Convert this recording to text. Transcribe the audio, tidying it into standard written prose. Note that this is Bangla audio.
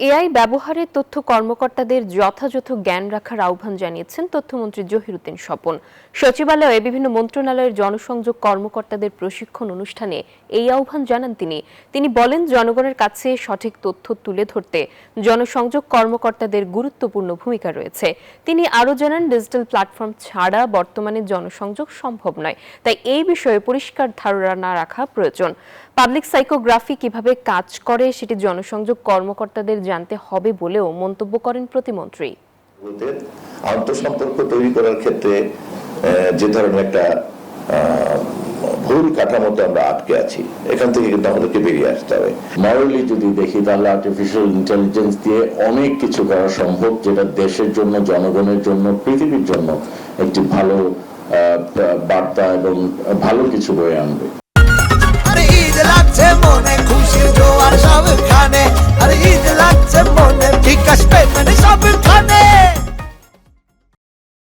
এআই ব্যবহারে তথ্য কর্মকর্তাদের যথাযথ জ্ঞান রাখার আহ্বান জানিয়েছেন তথ্যমন্ত্রী জহিরুদ্দিন স্বপন। সচিবালয়ে বিভিন্ন মন্ত্রণালয়ের জনসংযোগ কর্মকর্তাদের প্রশিক্ষণ অনুষ্ঠানে এই আহ্বান জানান তিনি বলেন, জনগণের কাছে সঠিক তথ্য তুলে ধরতে জনসংযোগ কর্মকর্তাদের গুরুত্বপূর্ণ ভূমিকা রয়েছে। তিনি আরও জানান, ডিজিটাল প্ল্যাটফর্ম ছাড়া বর্তমানে জনসংযোগ সম্ভব নয়, তাই এই বিষয়ে পরিষ্কার ধারণা রাখা প্রয়োজন। পাবলিক সাইকোগ্রাফি কিভাবে কাজ করে সেটি জনসংযোগ কর্মকর্তাদের জানতে হবে বলেও মন্তব্য করেন প্রতিমন্ত্রী। আন্তঃসম্পর্ক তৈরি করার ক্ষেত্রে যে ধরনের একটা ভুল কাঠামোতে আমরা আটকে আছি, এখান থেকে কিন্তু আমাদেরকে বেরিয়ে আসতে হবে। মরালি যদি দেখি তাহলে আর্টিফিশিয়াল ইন্টেলিজেন্স দিয়ে অনেক কিছু করা সম্ভব, যেটা দেশের জন্য, জনগণের জন্য, পৃথিবীর জন্য একটি ভালো বার্তা এবং ভালো কিছু বয়ে আনবে। মনে খুশির জোয়ার সবখানে, আর ঈদ লাগছে মনে বিকাশ পেমেন্ট সবখানে।